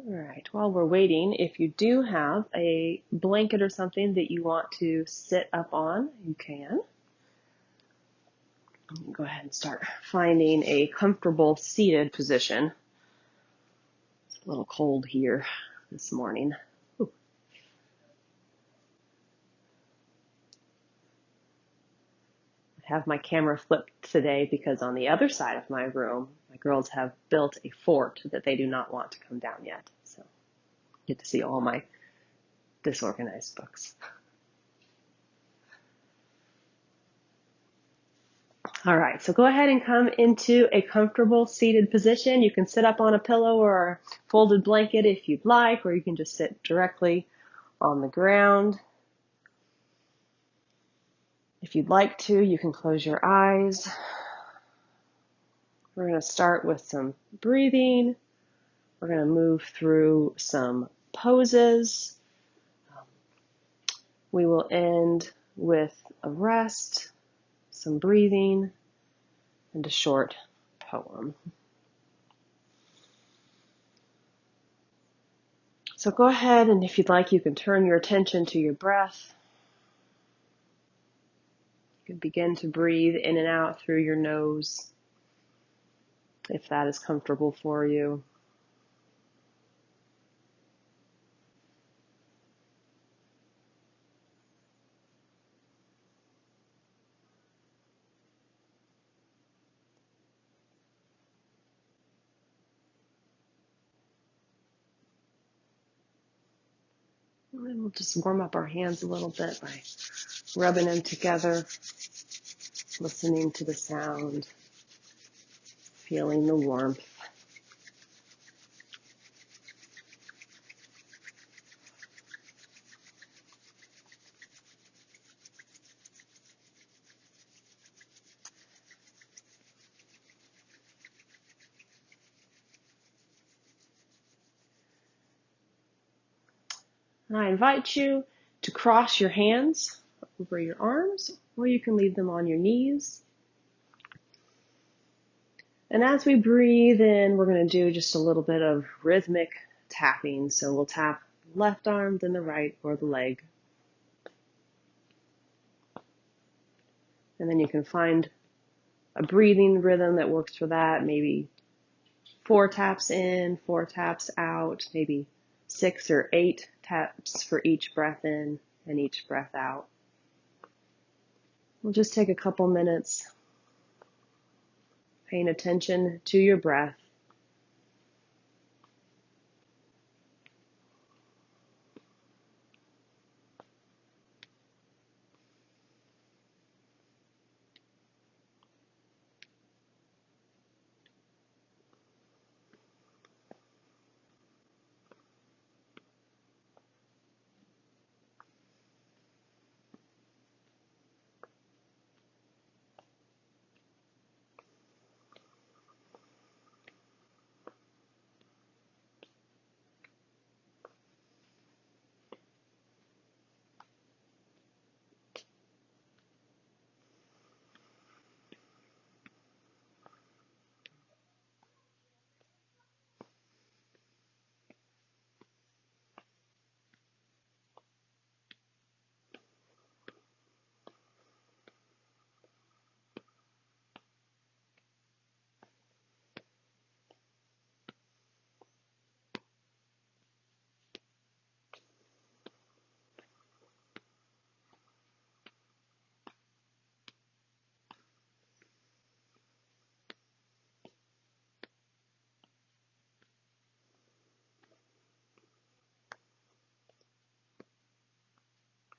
All right, while we're waiting, if you do have a blanket or something that you want to sit up on, you can. Go ahead and start finding a comfortable seated position. It's a little cold here this morning. Ooh. I have my camera flipped today because on the other side of my room, my girls have built a fort that they do not want to come down yet. So you get to see all my disorganized books. All right, so go ahead and come into a comfortable seated position. You can sit up on a pillow or a folded blanket if you'd like, or you can just sit directly on the ground. If you'd like to, you can close your eyes. We're going to start with some breathing. We're going to move through some poses. We will end with a rest, some breathing, and a short poem. So go ahead, and if you'd like, you can turn your attention to your breath. You can begin to breathe in and out through your nose, if that is comfortable for you. And we'll just warm up our hands a little bit by rubbing them together, listening to the sound, feeling the warmth. And I invite you to cross your hands over your arms, or you can leave them on your knees. And as we breathe in, we're going to do just a little bit of rhythmic tapping. So we'll tap the left arm, then the right, or the leg. And then you can find a breathing rhythm that works for that. Maybe 4 taps in, 4 taps out, maybe 6 or 8 taps for each breath in and each breath out. We'll just take a couple minutes paying attention to your breath.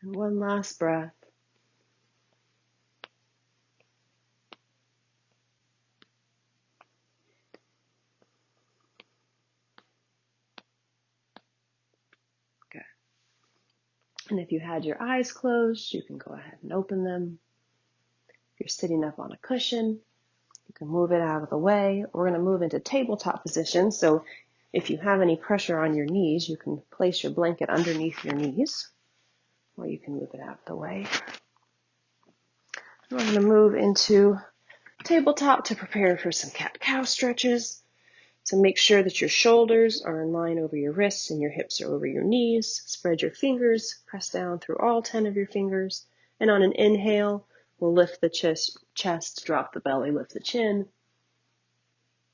And one last breath. Good. And if you had your eyes closed, you can go ahead and open them. If you're sitting up on a cushion, you can move it out of the way. We're going to move into tabletop position. So if you have any pressure on your knees, you can place your blanket underneath your knees, or you can move it out of the way. We're going to move into tabletop to prepare for some cat-cow stretches. So make sure that your shoulders are in line over your wrists and your hips are over your knees. Spread your fingers, press down through all 10 of your fingers. And on an inhale, we'll lift the chest, drop the belly, lift the chin,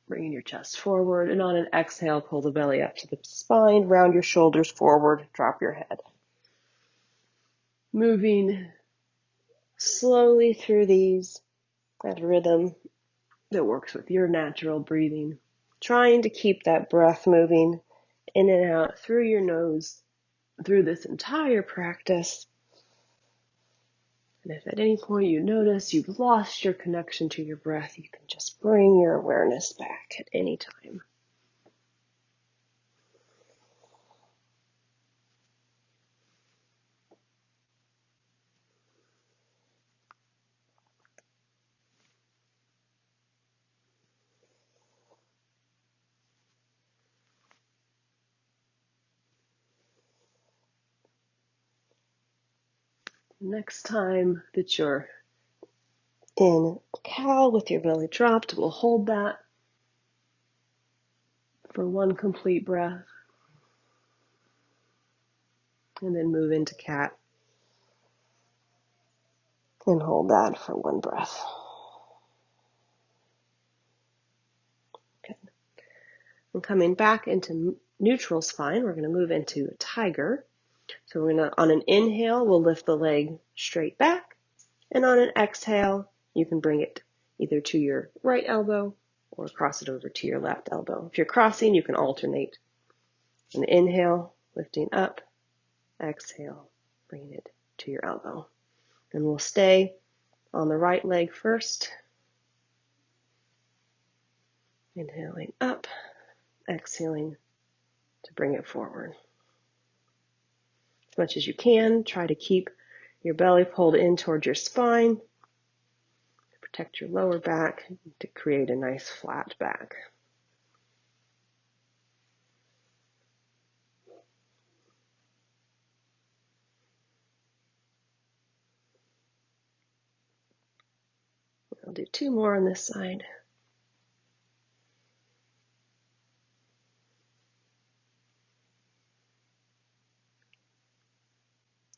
bringing your chest forward. And on an exhale, pull the belly up to the spine, round your shoulders forward, drop your head. Moving slowly through these at a rhythm that works with your natural breathing. Trying to keep that breath moving in and out through your nose through this entire practice. And if at any point you notice you've lost your connection to your breath, you can just bring your awareness back at any time. Next time that you're in cow with your belly dropped, we'll hold that for one complete breath. And then move into cat. And hold that for one breath. Okay. And coming back into neutral spine, we're going to move into tiger. So we're going to, on an inhale, we'll lift the leg straight back. And on an exhale, you can bring it either to your right elbow or cross it over to your left elbow. If you're crossing, you can alternate. An inhale, lifting up. Exhale, bringing it to your elbow. And we'll stay on the right leg first. Inhaling up, exhaling to bring it forward. As much as you can, try to keep your belly pulled in towards your spine. Protect your lower back to create a nice flat back. I'll do 2 more on this side.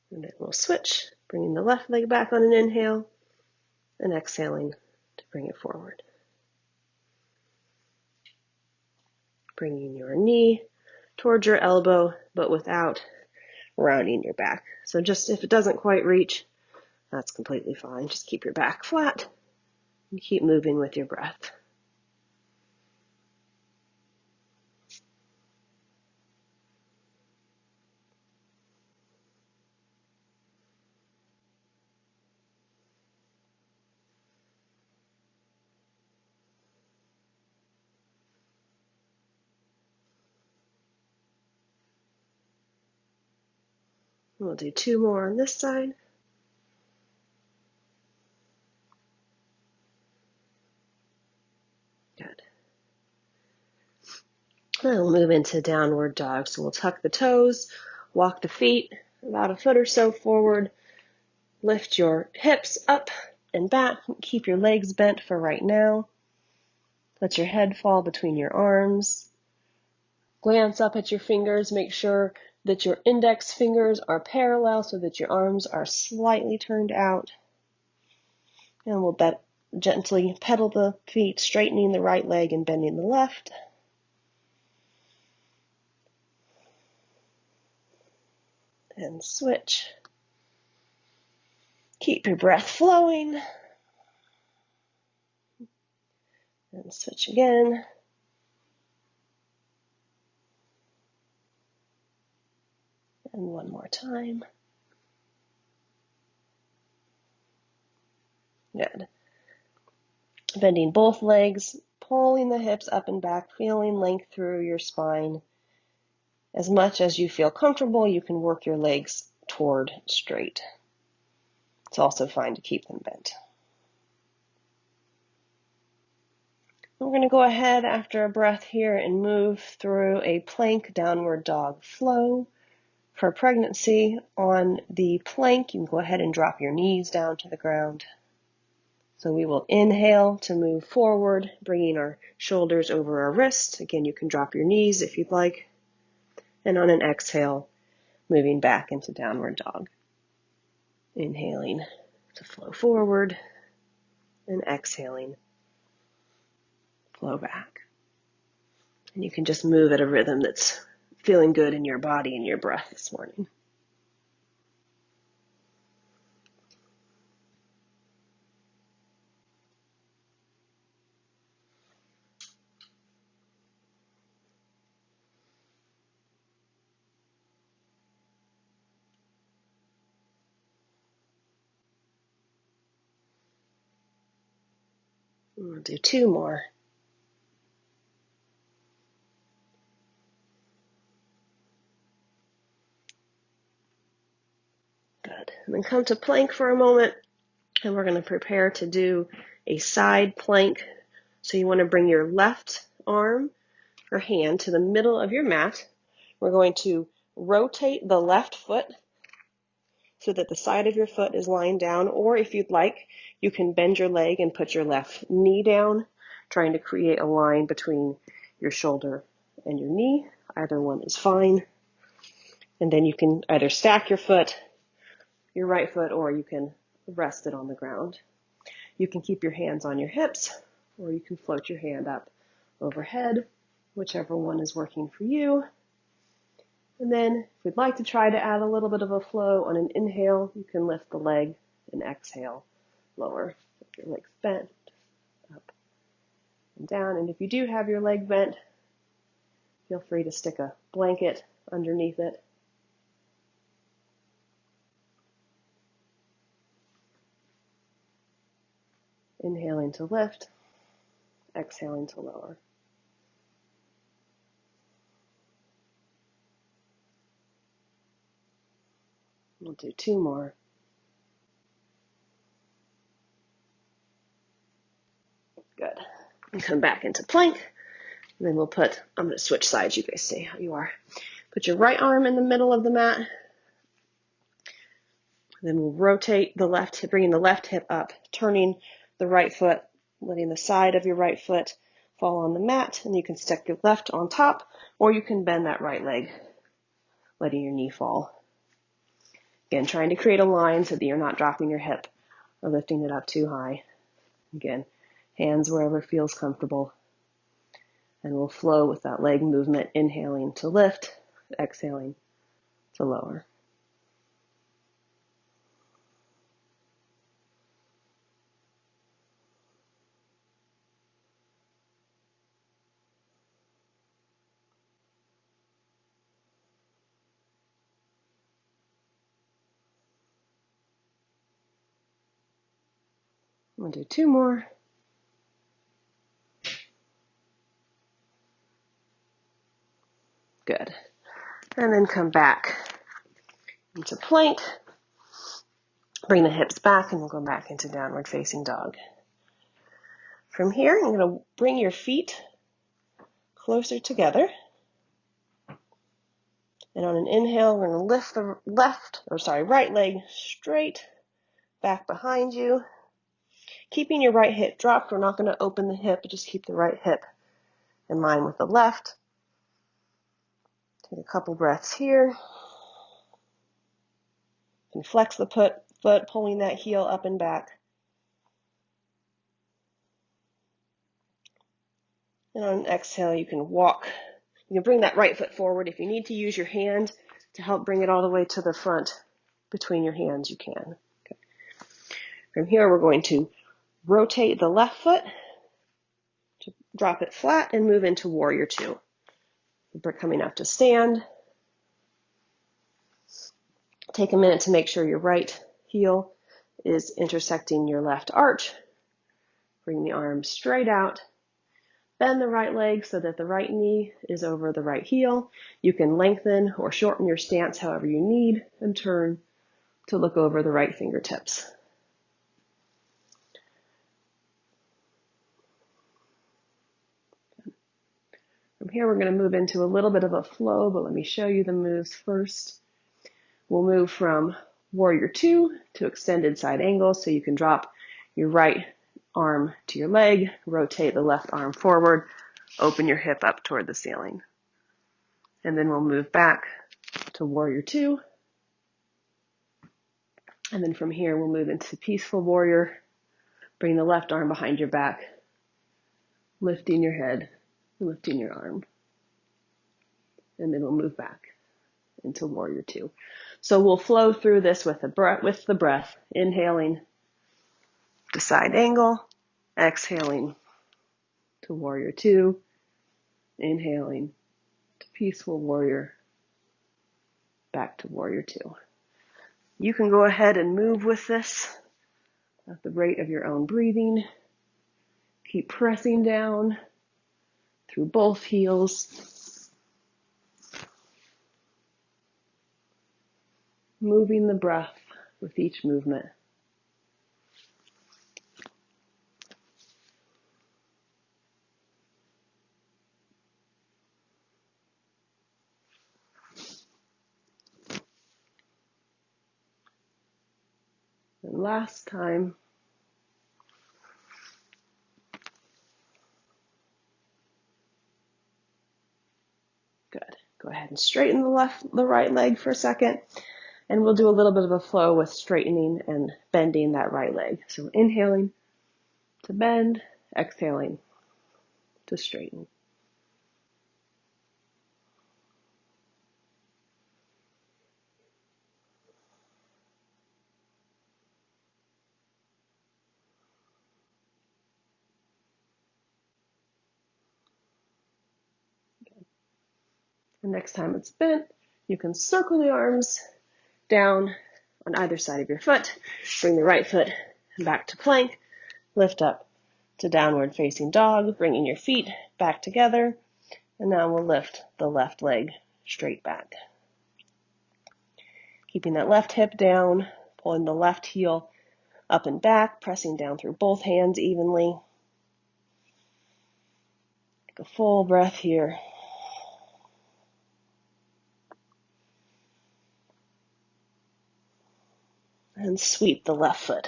And then we'll switch, bringing the left leg back on an inhale and exhaling to bring it forward. Bringing your knee towards your elbow, but without rounding your back. So just if it doesn't quite reach, that's completely fine. Just keep your back flat and keep moving with your breath. We'll do 2 more on this side. Good. Then we'll move into downward dog. So we'll tuck the toes, walk the feet about a foot or so forward, lift your hips up and back, keep your legs bent for right now. Let your head fall between your arms. Glance up at your fingers, make sure that your index fingers are parallel so that your arms are slightly turned out. And we'll gently pedal the feet, straightening the right leg and bending the left. And switch. Keep your breath flowing. And switch again. And one more time. Good. Bending both legs, pulling the hips up and back, feeling length through your spine. As much as you feel comfortable, you can work your legs toward straight. It's also fine to keep them bent. We're going to go ahead after a breath here and move through a plank downward dog flow. For pregnancy, on the plank, you can go ahead and drop your knees down to the ground. So we will inhale to move forward, bringing our shoulders over our wrists. Again, you can drop your knees if you'd like. And on an exhale, moving back into downward dog. Inhaling to flow forward and exhaling, flow back. And you can just move at a rhythm that's feeling good in your body and your breath this morning. We'll do 2 more. Good. And then come to plank for a moment, and we're going to prepare to do a side plank. So you want to bring your left arm or hand to the middle of your mat. We're going to rotate the left foot so that the side of your foot is lying down, or if you'd like, you can bend your leg and put your left knee down, trying to create a line between your shoulder and your knee. Either one is fine. And then you can either stack your foot, your right foot, or you can rest it on the ground. You can keep your hands on your hips, or you can float your hand up overhead, whichever one is working for you. And then if we'd like to try to add a little bit of a flow on an inhale, you can lift the leg and exhale, lower. If your leg's bent, up and down. And if you do have your leg bent, feel free to stick a blanket underneath it. Inhaling to lift, exhaling to lower. We'll do 2 more. Good. And come back into plank. And then we'll put, I'm going to switch sides, you guys see how you are. Put your right arm in the middle of the mat. Then we'll rotate the left hip, bringing the left hip up, turning the right foot, letting the side of your right foot fall on the mat. And you can stick your left on top, or you can bend that right leg, letting your knee fall. Again, trying to create a line so that you're not dropping your hip or lifting it up too high. Again, hands wherever feels comfortable. And we'll flow with that leg movement, inhaling to lift, exhaling to lower. We'll do 2 more. Good. And then come back into plank. Bring the hips back and we'll go back into downward facing dog. From here, I'm going to bring your feet closer together. And on an inhale, we're going to lift the right leg straight back behind you. Keeping your right hip dropped, we're not going to open the hip, but just keep the right hip in line with the left. Take a couple breaths here. You can flex the foot, pulling that heel up and back. And on an exhale, you can walk. You can bring that right foot forward. If you need to use your hand to help bring it all the way to the front between your hands, you can. Okay. From here, we're going to rotate the left foot to drop it flat and move into warrior 2. We're coming up to stand. Take a minute to make sure your right heel is intersecting your left arch. Bring the arms straight out. Bend the right leg so that the right knee is over the right heel. You can lengthen or shorten your stance however you need and turn to look over the right fingertips. From here, we're going to move into a little bit of a flow, but let me show you the moves first. We'll move from warrior 2 to extended side angle, so you can drop your right arm to your leg, rotate the left arm forward, open your hip up toward the ceiling. And then we'll move back to warrior two. And then from here, we'll move into peaceful warrior. Bring the left arm behind your back, lifting your head, lifting your arm. And then we'll move back into warrior two. So we'll flow through this with the breath, inhaling to side angle, exhaling to warrior two, inhaling to peaceful warrior, back to warrior two. You can go ahead and move with this at the rate of your own breathing. Keep pressing down through both heels, moving the breath with each movement. And last time, good. Go ahead and straighten the right leg for a second. And we'll do a little bit of a flow with straightening and bending that right leg. So inhaling to bend, exhaling to straighten. And next time it's bent, you can circle the arms down on either side of your foot. Bring the right foot back to plank. Lift up to downward facing dog, bringing your feet back together. And now we'll lift the left leg straight back. Keeping that left hip down, pulling the left heel up and back, pressing down through both hands evenly. Take a full breath here. And sweep the left foot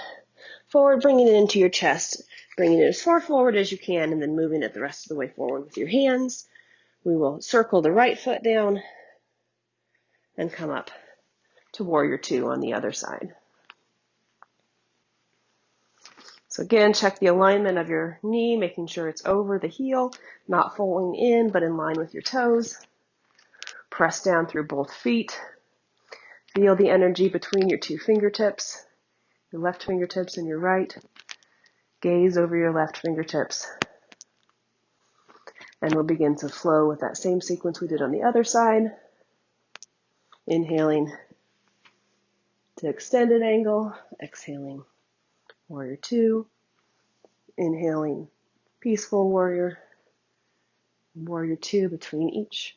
forward, bringing it into your chest, bringing it as far forward as you can, and then moving it the rest of the way forward with your hands. We will circle the right foot down and come up to warrior two on the other side. So again, check the alignment of your knee, making sure it's over the heel, not falling in, but in line with your toes. Press down through both feet. Feel the energy between your two fingertips, your left fingertips and your right. Gaze over your left fingertips. And we'll begin to flow with that same sequence we did on the other side. Inhaling to extended angle, exhaling warrior two, inhaling peaceful warrior, warrior two between each.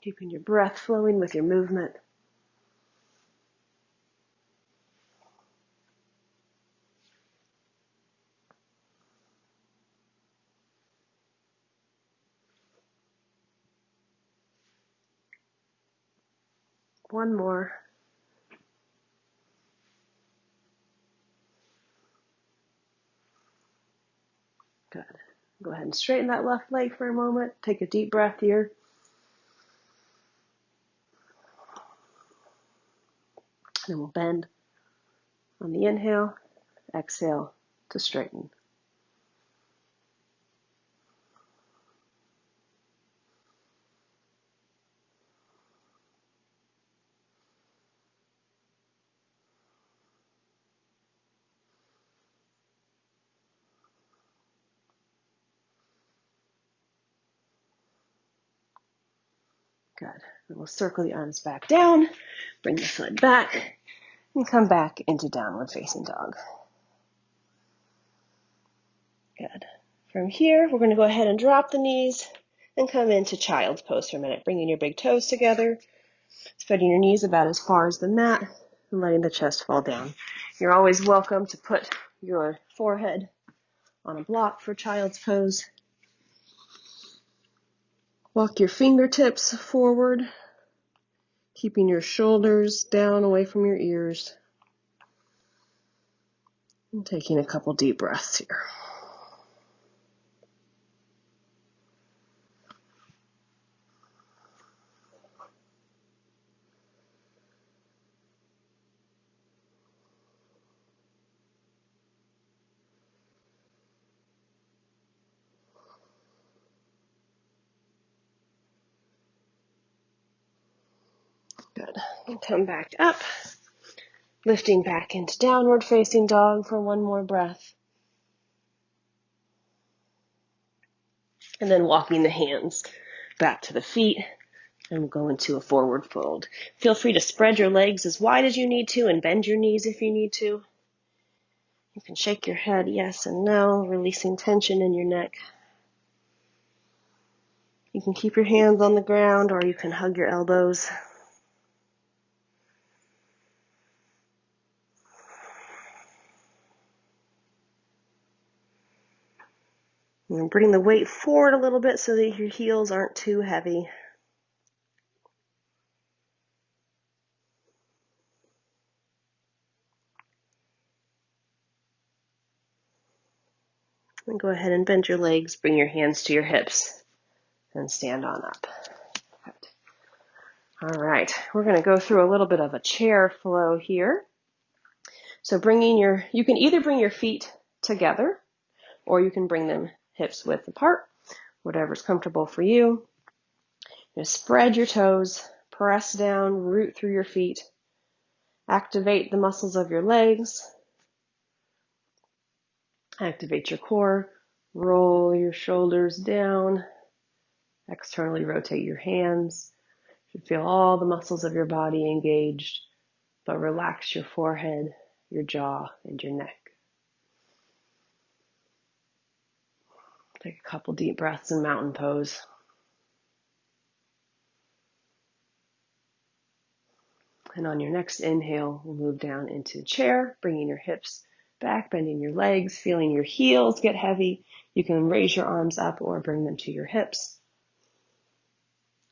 Keeping your breath flowing with your movement. One more. Good. Go ahead and straighten that left leg for a moment. Take a deep breath here. And we'll bend on the inhale, exhale to straighten. Good. And we'll circle the arms back down, bring the foot back, and come back into downward facing dog. Good. From here, we're going to go ahead and drop the knees and come into child's pose for a minute, bringing your big toes together, spreading your knees about as far as the mat, and letting the chest fall down. You're always welcome to put your forehead on a block for child's pose. Walk your fingertips forward, keeping your shoulders down away from your ears. And taking a couple deep breaths here. Good. And come back up, lifting back into downward facing dog for one more breath. And then walking the hands back to the feet, and we'll go into a forward fold. Feel free to spread your legs as wide as you need to and bend your knees if you need to. You can shake your head yes and no, releasing tension in your neck. You can keep your hands on the ground or you can hug your elbows. And bring the weight forward a little bit so that your heels aren't too heavy. And go ahead and bend your legs, bring your hands to your hips, and stand on up. Good. All right, we're going to go through a little bit of a chair flow here. So you can either bring your feet together, or you can bring them hips width apart, whatever's comfortable for you. Just spread your toes, press down, root through your feet, activate the muscles of your legs, activate your core, roll your shoulders down, externally rotate your hands. You should feel all the muscles of your body engaged, but relax your forehead, your jaw, and your neck. Take a couple deep breaths in mountain pose. And on your next inhale, we'll move down into chair, bringing your hips back, bending your legs, feeling your heels get heavy. You can raise your arms up or bring them to your hips.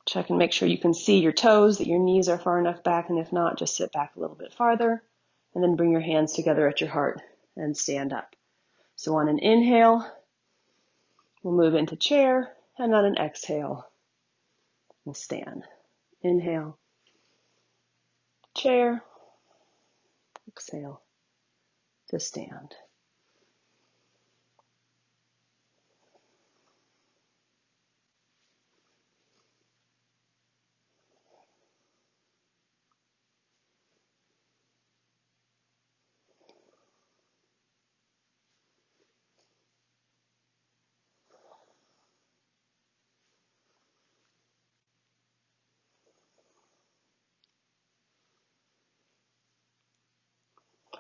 Check and make sure you can see your toes, that your knees are far enough back, and if not, just sit back a little bit farther. And then bring your hands together at your heart and stand up. So on an inhale, we'll move into chair, and on an exhale, we'll stand. Inhale, chair, exhale to stand.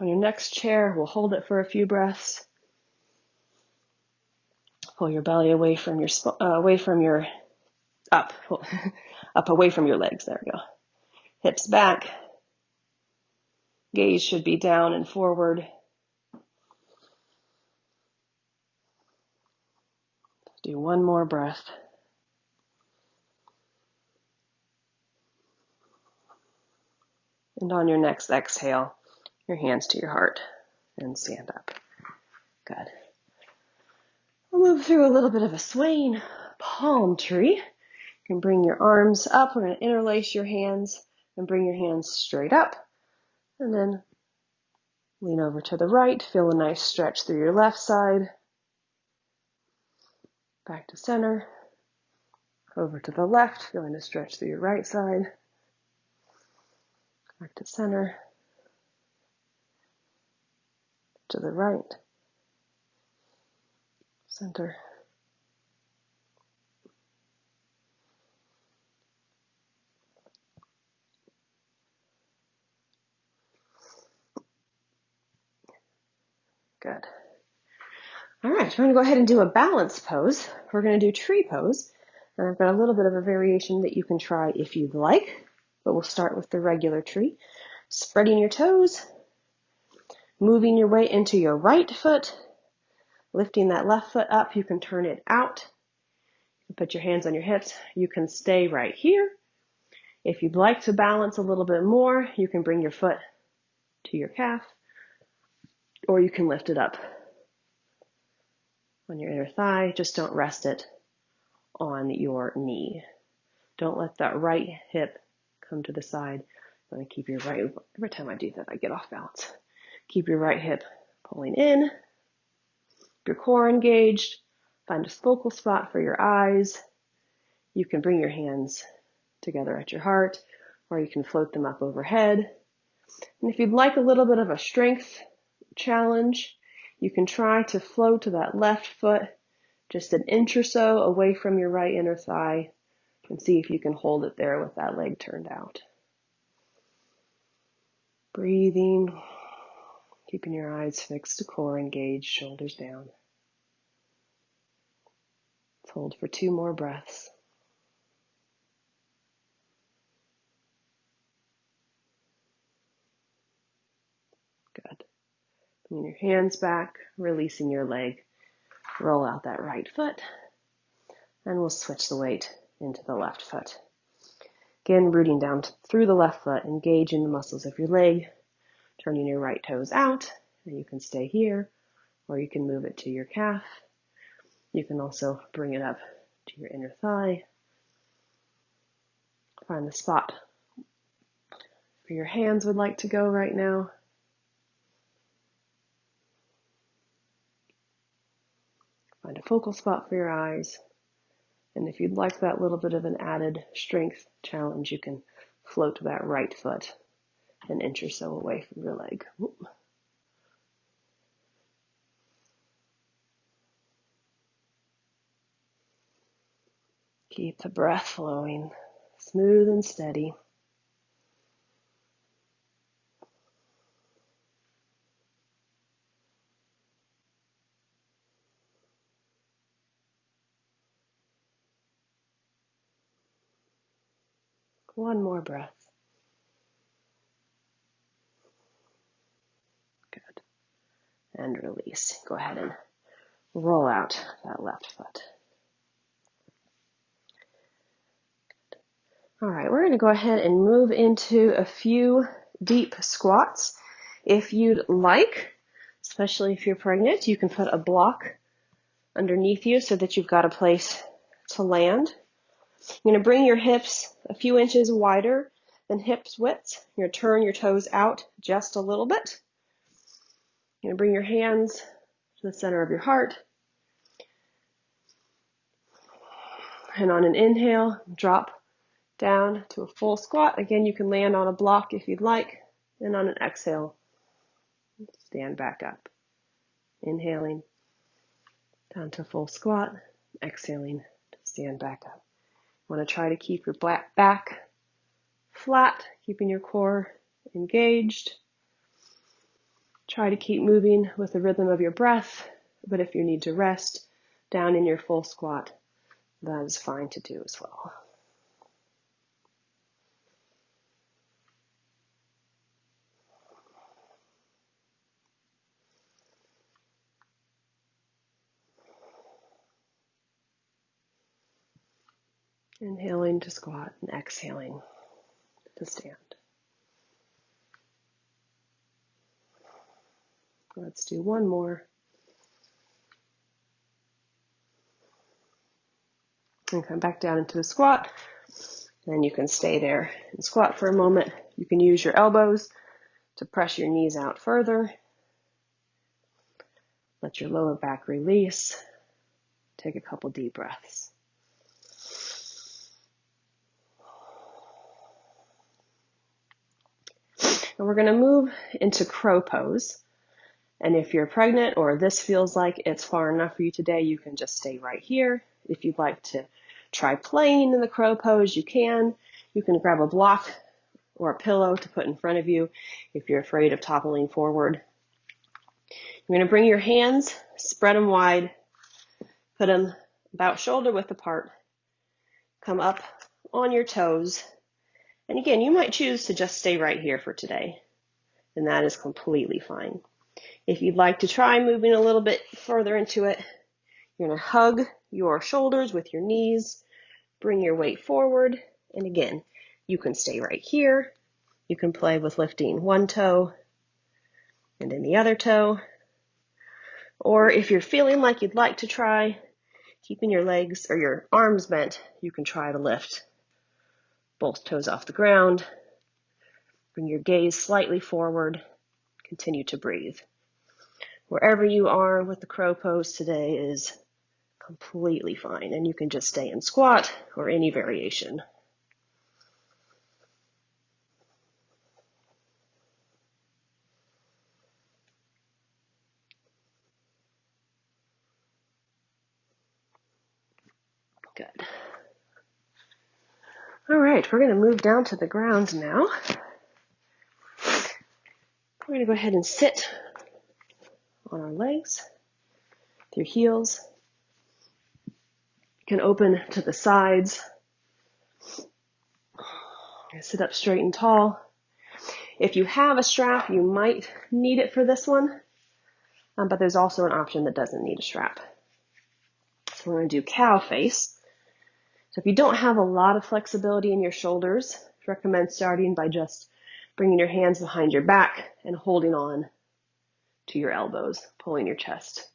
On your next chair, we'll hold it for a few breaths. Pull your belly away from your up, up away from your legs. There we go. Hips back. Gaze should be down and forward. Do one more breath. And on your next exhale, your hands to your heart and stand up. Good. We'll move through a little bit of a swaying palm tree. You can bring your arms up. We're going to interlace your hands and bring your hands straight up. And then lean over to the right. Feel a nice stretch through your left side. Back to center. Over to the left. Feeling a stretch through your right side. Back to center. To the right. Center. Good. All right, we're going to go ahead and do a balance pose. We're going to do tree pose. And I've got a little bit of a variation that you can try if you'd like, but we'll start with the regular tree. Spreading your toes, Moving your way into your right foot, lifting that left foot up, you can turn it out. You can put your hands on your hips. You can stay right here. If you'd like to balance a little bit more, you can bring your foot to your calf, or you can lift it up on your inner thigh. Just don't rest it on your knee. Don't let that right hip come to the side. I'm going to keep your right, every time I do that, I get off balance. Keep your right hip pulling in, your core engaged. Find a focal spot for your eyes. You can bring your hands together at your heart, or you can float them up overhead. And if you'd like a little bit of a strength challenge, you can try to float to that left foot just an inch or so away from your right inner thigh, and see if you can hold it there with that leg turned out. Breathing, keeping your eyes fixed, core engaged, shoulders down. Let's hold for 2 more breaths. Good. Bring your hands back, releasing your leg. Roll out that right foot, and we'll switch the weight into the left foot. Again, rooting down through the left foot, engaging the muscles of your leg, turning your right toes out, and you can stay here, or you can move it to your calf. You can also bring it up to your inner thigh. Find the spot where your hands would like to go right now. Find a focal spot for your eyes. And if you'd like that little bit of an added strength challenge, you can float that right foot an inch or so away from your leg. Keep the breath flowing, smooth and steady. One more breath. Good. And release. Go ahead and roll out that left foot. All right, we're going to go ahead and move into a few deep squats. If you'd like, especially if you're pregnant, you can put a block underneath you so that you've got a place to land. You're going to bring your hips a few inches wider than hips width. You're going to turn your toes out just a little bit. You're going to bring your hands to the center of your heart. And on an inhale, drop down to a full squat. Again, you can land on a block if you'd like. And on an exhale, stand back up. Inhaling down to a full squat. Exhaling to stand back up. You want to try to keep your back flat, keeping your core engaged. Try to keep moving with the rhythm of your breath, but if you need to rest down in your full squat, that is fine to do as well. Inhaling to squat and exhaling to stand. Let's do one more. And come back down into a squat. And you can stay there and squat for a moment. You can use your elbows to press your knees out further. Let your lower back release. Take a couple deep breaths. And we're going to move into crow pose. And if you're pregnant or this feels like it's far enough for you today, you can just stay right here. If you'd like to try playing in the crow pose, you can. You can grab a block or a pillow to put in front of you if you're afraid of toppling forward. You're going to bring your hands, spread them wide, put them about shoulder width apart. Come up on your toes. And again, you might choose to just stay right here for today. And that is completely fine. If you'd like to try moving a little bit further into it, you're going to hug your shoulders with your knees, bring your weight forward, and again, you can stay right here. You can play with lifting one toe and then the other toe. Or if you're feeling like you'd like to try keeping your legs or your arms bent, you can try to lift both toes off the ground. Bring your gaze slightly forward. Continue to breathe. Wherever you are with the crow pose today is completely fine, and you can just stay in squat or any variation. Good. All right, we're going to move down to the ground now. We're going to go ahead and sit on our legs, with your heels. You can open to the sides. Sit up straight and tall. If you have a strap, you might need it for this one, but there's also an option that doesn't need a strap. So we're going to do cow face. So if you don't have a lot of flexibility in your shoulders, I recommend starting by just bringing your hands behind your back and holding on to your elbows, pulling your chest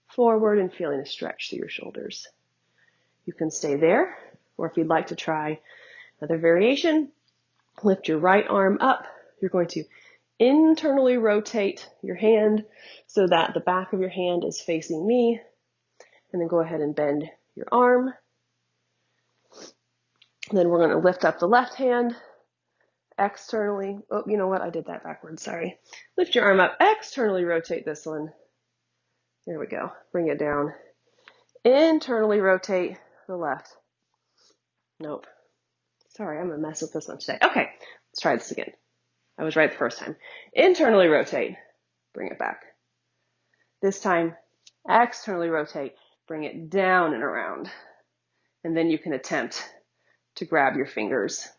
forward and feeling a stretch through your shoulders. You can stay there, or if you'd like to try another variation, lift your right arm up. You're going to internally rotate your hand so that the back of your hand is facing me, and then go ahead and bend your arm. Then we're going to lift up the left hand externally. Oh, you know what? I did that backwards. Sorry. Lift your arm up, externally rotate this one. There we go. Bring it down. Internally rotate the left. Nope. Sorry, I'm going to mess with this one today. Okay, let's try this again. I was right the first time. Internally rotate. Bring it back. This time, externally rotate. Bring it down and around. And then you can attempt to grab your fingers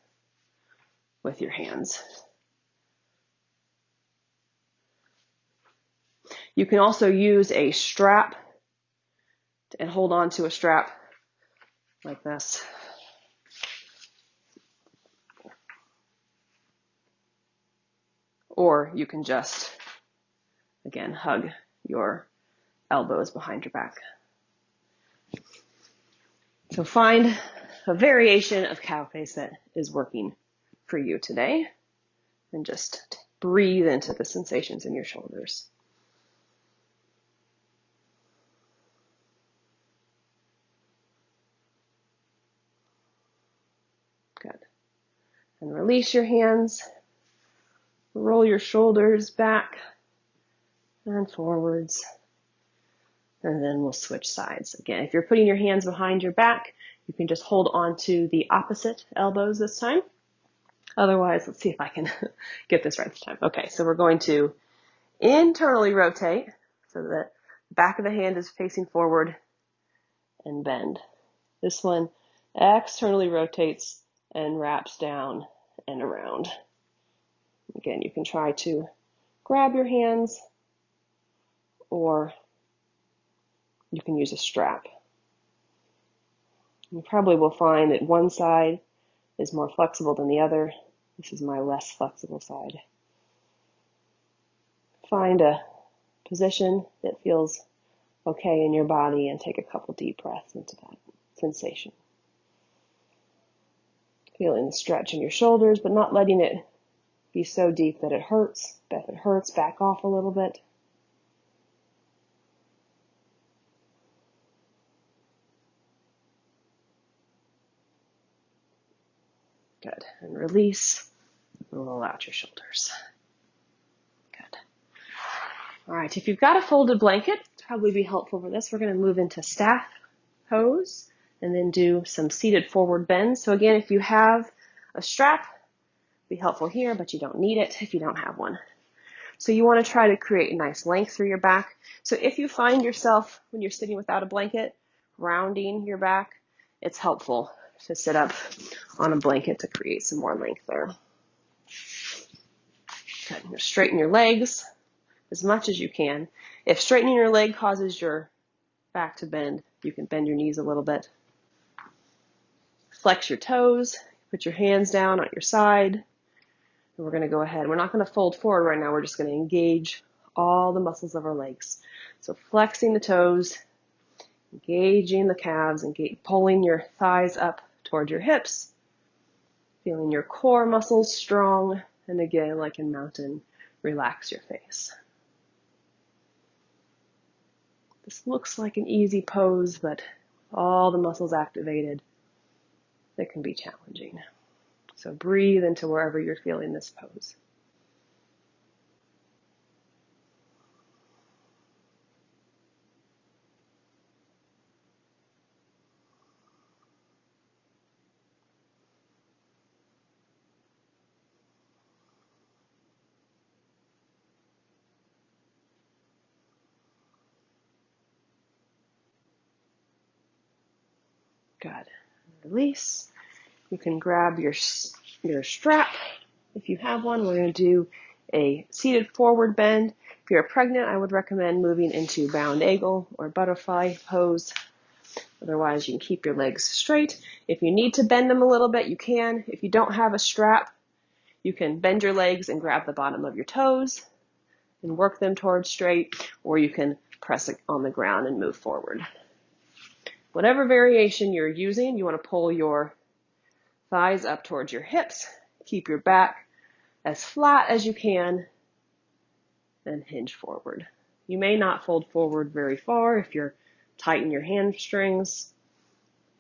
with your hands. You can also use a strap and hold on to a strap like this. Or you can just, again, hug your elbows behind your back. So find a variation of cow face that is working for you today, and just breathe into the sensations in your shoulders. Good. And release your hands. Roll your shoulders back and forwards. And then we'll switch sides. Again, if you're putting your hands behind your back, you can just hold on to the opposite elbows this time. Otherwise, let's see if I can get this right this time. Okay, so we're going to internally rotate so that the back of the hand is facing forward and bend. This one externally rotates and wraps down and around. Again, you can try to grab your hands, or you can use a strap. You probably will find that one side is more flexible than the other. This is my less flexible side. Find a position that feels okay in your body and take a couple deep breaths into that sensation. Feeling the stretch in your shoulders, but not letting it be so deep that it hurts. If it hurts, back off a little bit. Good. And release. Roll out your shoulders. Good. All right. If you've got a folded blanket, it'd probably be helpful for this. We're going to move into staff pose and then do some seated forward bends. So again, if you have a strap, it'd be helpful here, but you don't need it if you don't have one. So you want to try to create a nice length through your back. So if you find yourself, when you're sitting without a blanket, rounding your back, it's helpful to sit up on a blanket to create some more length there. Good. Straighten your legs, as much as you can. If straightening your leg causes your back to bend, you can bend your knees a little bit. Flex your toes, put your hands down on your side, and we're going to go ahead. We're not going to fold forward right now. We're just going to engage all the muscles of our legs. So flexing the toes, engaging the calves, and pulling your thighs up toward your hips, feeling your core muscles strong, and again, like in mountain, relax your face. This looks like an easy pose, but all the muscles activated, it can be challenging. So breathe into wherever you're feeling this pose. Good. Release. You can grab your strap if you have one. We're going to do a seated forward bend. If you're pregnant, I would recommend moving into bound eagle or butterfly pose. Otherwise, you can keep your legs straight. If you need to bend them a little bit, you can. If you don't have a strap, you can bend your legs and grab the bottom of your toes and work them towards straight, or you can press it on the ground and move forward. Whatever variation you're using, you want to pull your thighs up towards your hips, keep your back as flat as you can, and hinge forward. You may not fold forward very far if you're tight in your hamstrings.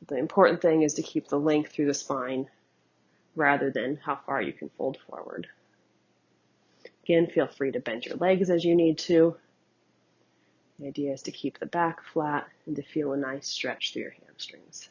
The important thing is to keep the length through the spine rather than how far you can fold forward. Again, feel free to bend your legs as you need to. The idea is to keep the back flat and to feel a nice stretch through your hamstrings.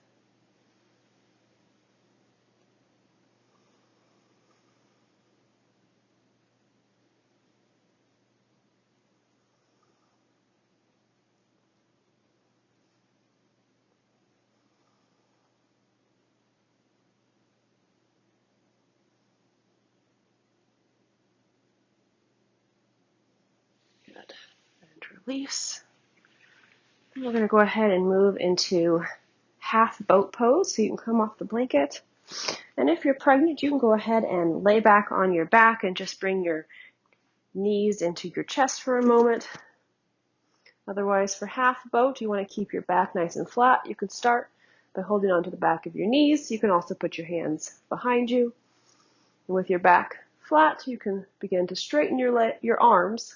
Good. And release. And we're going to go ahead and move into half boat pose, so you can come off the blanket. And if you're pregnant, you can go ahead and lay back on your back and just bring your knees into your chest for a moment. Otherwise, for half boat, you want to keep your back nice and flat. You can start by holding onto the back of your knees. You can also put your hands behind you. And with your back flat, you can begin to straighten your arms,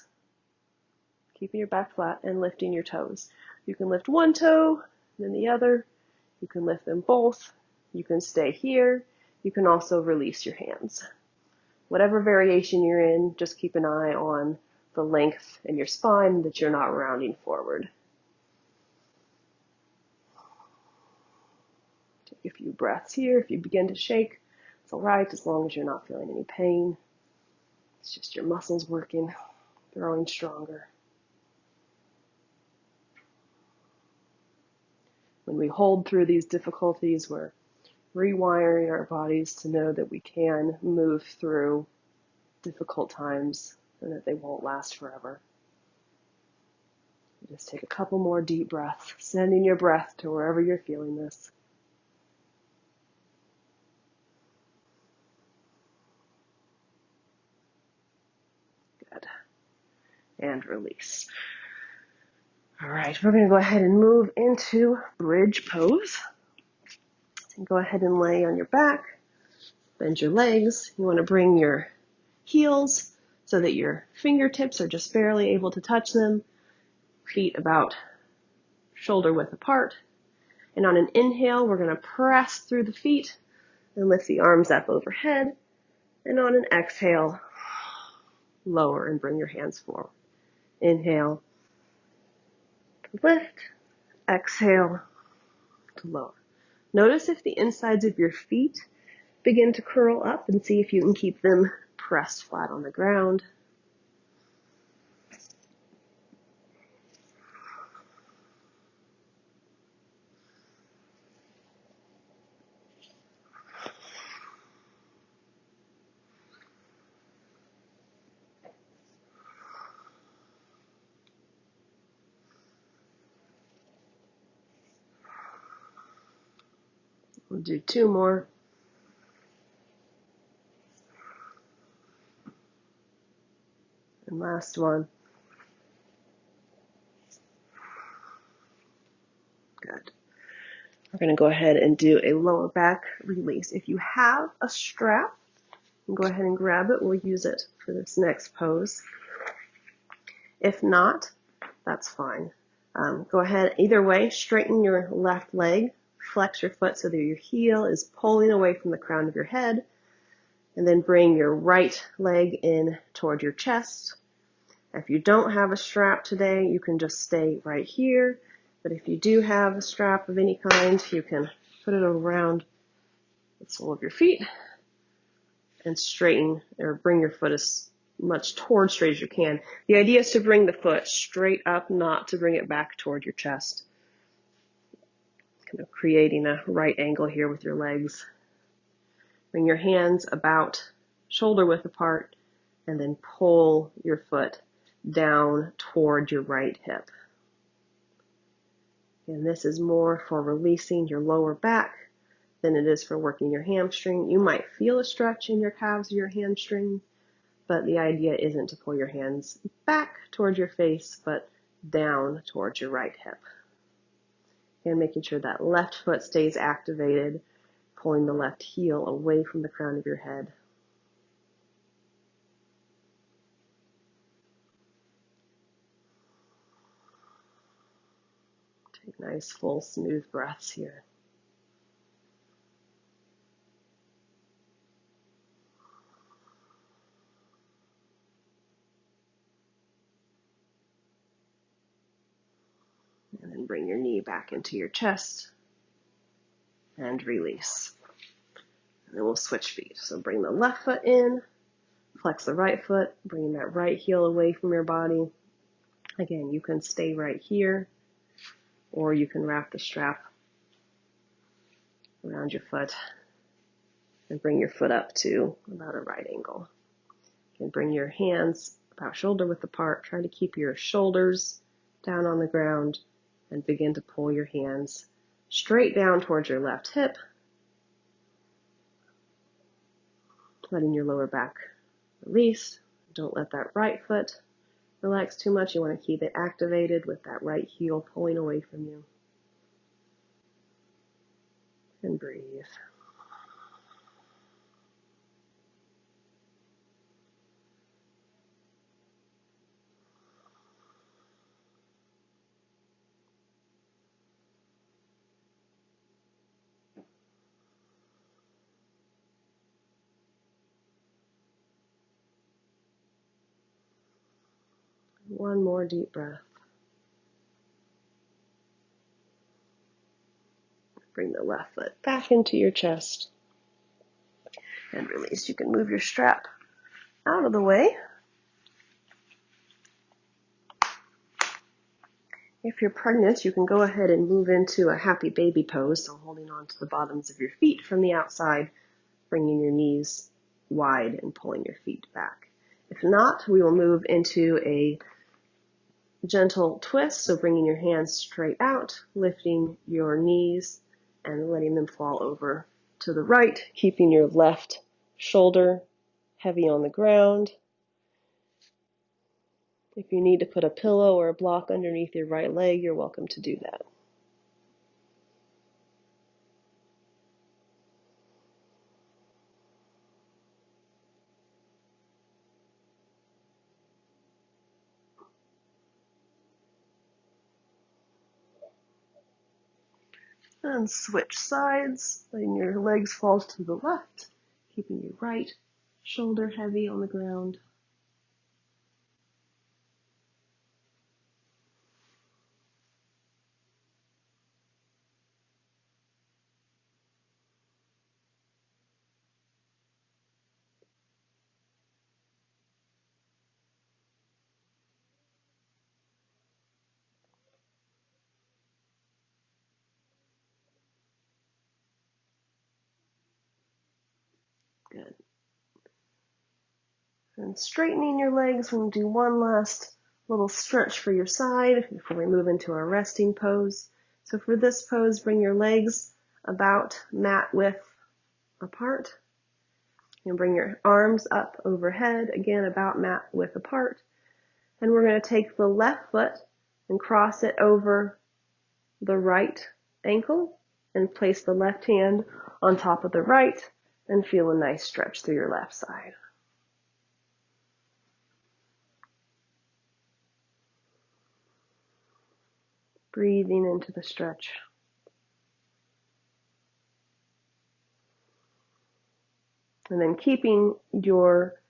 keeping your back flat and lifting your toes. You can lift one toe, then the other. You can lift them both. You can stay here. You can also release your hands. Whatever variation you're in, just keep an eye on the length in your spine, that you're not rounding forward. Take a few breaths here. If you begin to shake, it's all right, as long as you're not feeling any pain. It's just your muscles working, growing stronger. When we hold through these difficulties, we're rewiring our bodies to know that we can move through difficult times and that they won't last forever. Just take a couple more deep breaths, sending your breath to wherever you're feeling this. Good. And release. All right, we're going to go ahead and move into bridge pose. And go ahead and lay on your back, bend your legs. You want to bring your heels so that your fingertips are just barely able to touch them. Feet about shoulder width apart. And on an inhale, we're going to press through the feet and lift the arms up overhead. And on an exhale, lower and bring your hands forward. Inhale, to lift. Exhale, to lower. Notice if the insides of your feet begin to curl up, and see if you can keep them pressed flat on the ground. We'll do 2 more. And last one. Good. We're going to go ahead and do a lower back release. If you have a strap, go ahead and grab it. We'll use it for this next pose. If not, that's fine. Go ahead, either way, straighten your left leg, flex your foot so that your heel is pulling away from the crown of your head, and then bring your right leg in toward your chest. If you don't have a strap today, you can just stay right here. But if you do have a strap of any kind, you can put it around the sole of your feet and straighten or bring your foot as much toward straight as you can. The idea is to bring the foot straight up, not to bring it back toward your chest. Kind of creating a right angle here with your legs. Bring your hands about shoulder width apart and then pull your foot down toward your right hip. And this is more for releasing your lower back than it is for working your hamstring. You might feel a stretch in your calves or your hamstring, but the idea isn't to pull your hands back towards your face, but down towards your right hip. And making sure that left foot stays activated, pulling the left heel away from the crown of your head. Take nice, full, smooth breaths here. And then bring your knee back into your chest and release. And then we'll switch feet. So bring the left foot in, flex the right foot, bringing that right heel away from your body. Again, you can stay right here, or you can wrap the strap around your foot and bring your foot up to about a right angle. And bring your hands about shoulder width apart. Try to keep your shoulders down on the ground and begin to pull your hands straight down towards your left hip, letting your lower back release. Don't let that right foot relax too much. You want to keep it activated with that right heel pulling away from you. And breathe. One more deep breath. Bring the left foot back into your chest and release. You can move your strap out of the way. If you're pregnant, you can go ahead and move into a happy baby pose, so holding on to the bottoms of your feet from the outside, bringing your knees wide and pulling your feet back. If not, we will move into a gentle twist, so bringing your hands straight out, lifting your knees and letting them fall over to the right, keeping your left shoulder heavy on the ground. If you need to put a pillow or a block underneath your right leg, you're welcome to do that. And switch sides, letting your legs fall to the left, keeping your right shoulder heavy on the ground. Good. And straightening your legs, we'll do one last little stretch for your side before we move into our resting pose. So for this pose, bring your legs about mat width apart. And bring your arms up overhead, again about mat width apart. And we're going to take the left foot and cross it over the right ankle and place the left hand on top of the right and feel a nice stretch through your left side. Breathing into the stretch. And then keeping your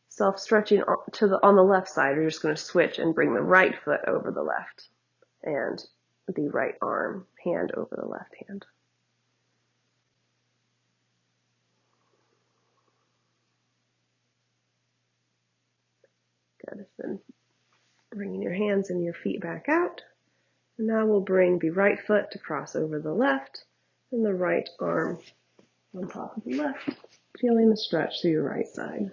self stretching on the left side, you're just going to switch and bring the right foot over the left and the right hand over the left hand. Good. Then bringing your hands and your feet back out. And now we'll bring the right foot to cross over the left and the right arm on top of the left, feeling the stretch through your right side.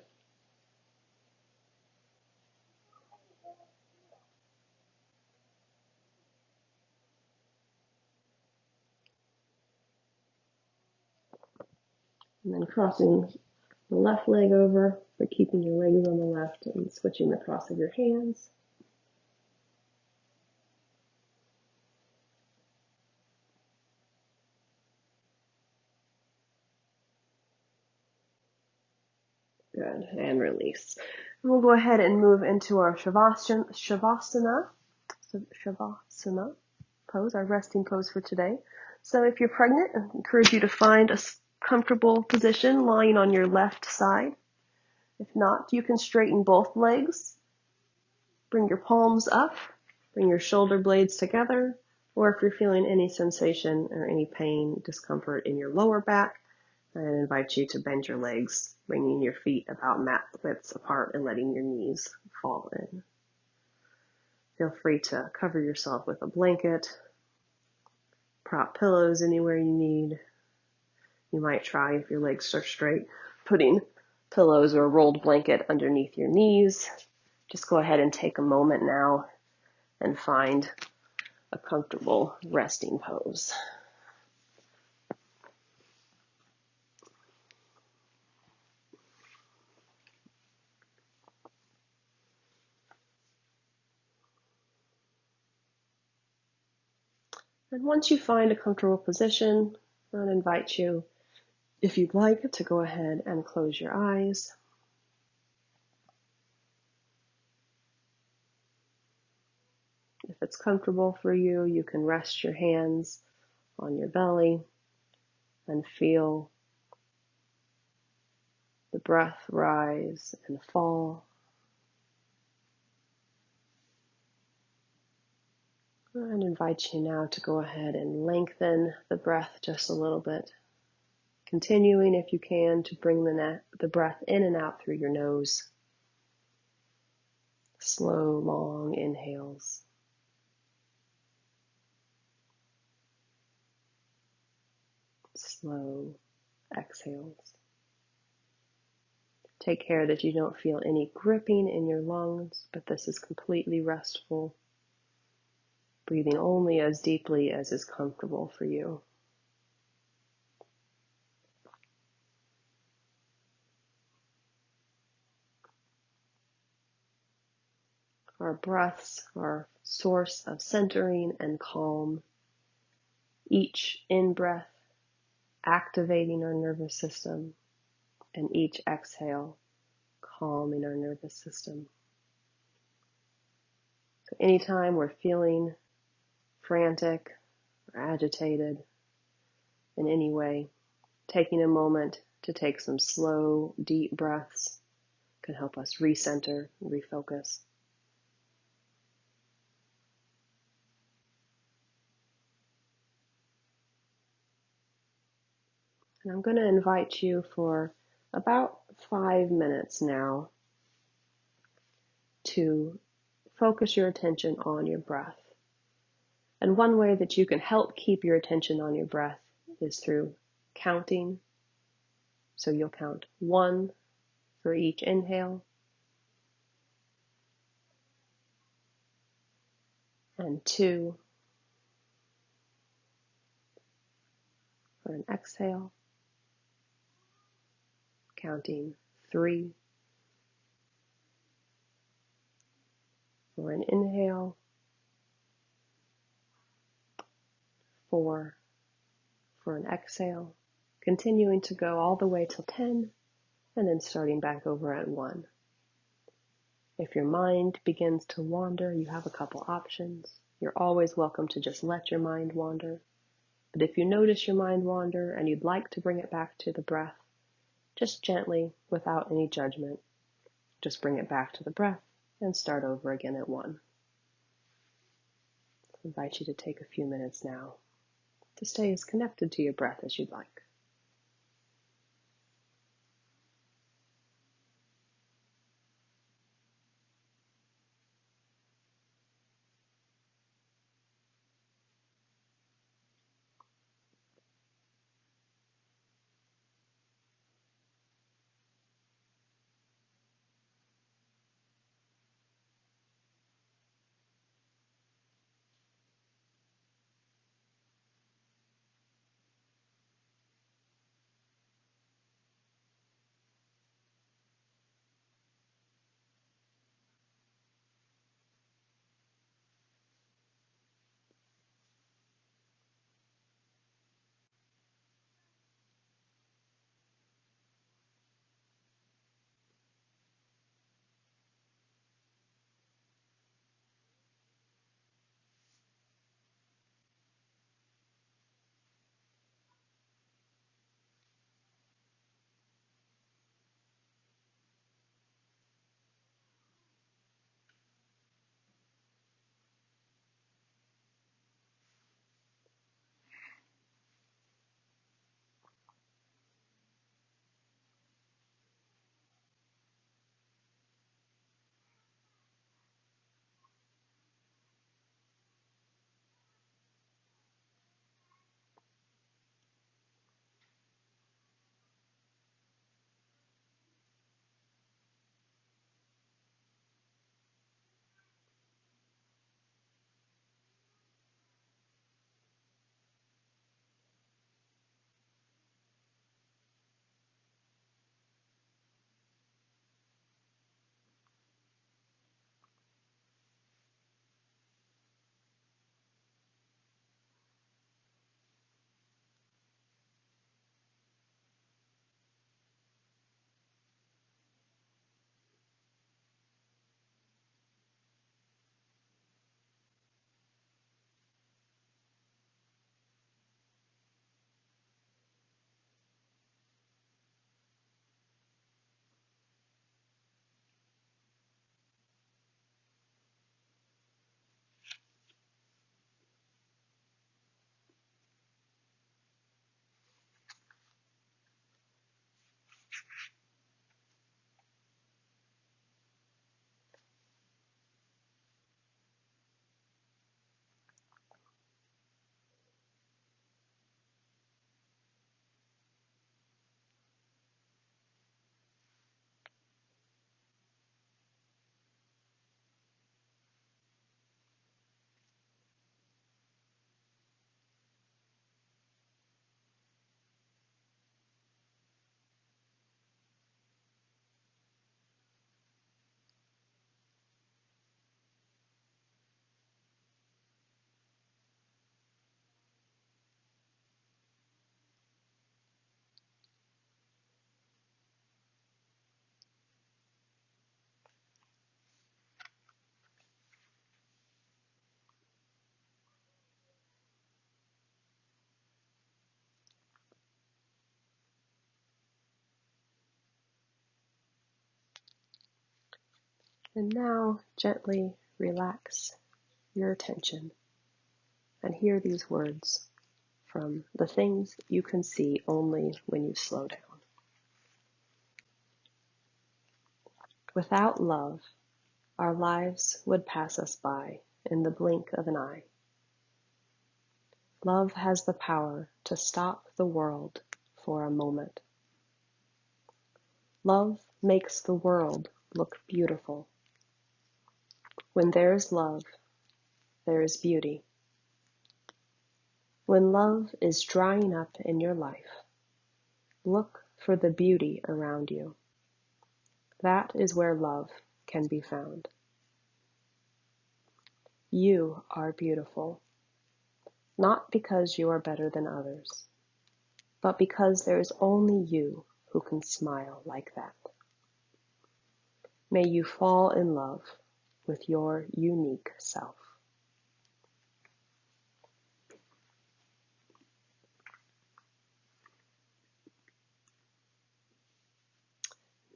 And then crossing the left leg over, but keeping your legs on the left and switching the cross of your hands. Good, and release. And we'll go ahead and move into our Shavasana pose, our resting pose for today. So if you're pregnant, I encourage you to find a comfortable position lying on your left side. If not, you can straighten both legs. Bring your palms up, bring your shoulder blades together, or if you're feeling any sensation or any pain, discomfort in your lower back, I invite you to bend your legs, bringing your feet about mat widths apart and letting your knees fall in. Feel free to cover yourself with a blanket, prop pillows anywhere you need. You might try, if your legs are straight, putting pillows or a rolled blanket underneath your knees. Just go ahead and take a moment now and find a comfortable resting pose. And once you find a comfortable position, I would invite you, if you'd like, to go ahead and close your eyes. If it's comfortable for you, you can rest your hands on your belly and feel the breath rise and fall. And invite you now to go ahead and lengthen the breath just a little bit, continuing, if you can, to bring the breath in and out through your nose. Slow, long inhales. Slow exhales. Take care that you don't feel any gripping in your lungs, but this is completely restful. Breathing only as deeply as is comfortable for you. Our breaths are a source of centering and calm. Each in-breath activating our nervous system, and each exhale calming our nervous system. So anytime we're feeling frantic or agitated in any way, taking a moment to take some slow, deep breaths can help us recenter and refocus. And I'm going to invite you for about 5 minutes now to focus your attention on your breath. And one way that you can help keep your attention on your breath is through counting. So you'll count 1 for each inhale, and 2 for an exhale, counting 3 for an inhale, 4 for an exhale, continuing to go all the way till 10, and then starting back over at 1. If your mind begins to wander, you have a couple options. You're always welcome to just let your mind wander. But if you notice your mind wander and you'd like to bring it back to the breath, just gently, without any judgment, just bring it back to the breath and start over again at 1. I invite you to take a few minutes now to stay as connected to your breath as you'd like. And now gently relax your attention and hear these words from the things you can see only when you slow down. Without love, our lives would pass us by in the blink of an eye. Love has the power to stop the world for a moment. Love makes the world look beautiful. When there is love, there is beauty. When love is drying up in your life, look for the beauty around you. That is where love can be found. You are beautiful, not because you are better than others, but because there is only you who can smile like that. May you fall in love with your unique self.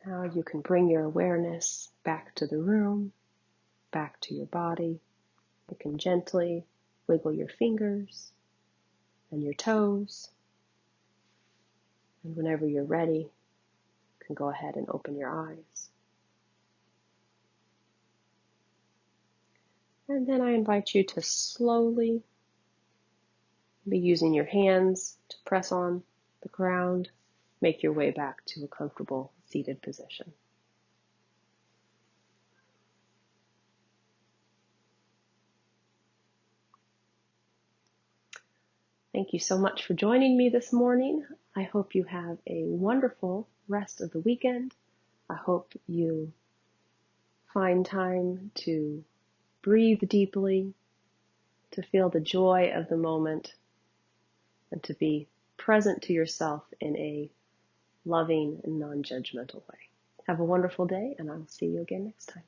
Now you can bring your awareness back to the room, back to your body. You can gently wiggle your fingers and your toes. And whenever you're ready, you can go ahead and open your eyes. And then I invite you to slowly be using your hands to press on the ground. Make your way back to a comfortable seated position. Thank you so much for joining me this morning. I hope you have a wonderful rest of the weekend. I hope you find time to breathe deeply, to feel the joy of the moment, and to be present to yourself in a loving and non-judgmental way. Have a wonderful day, and I'll see you again next time.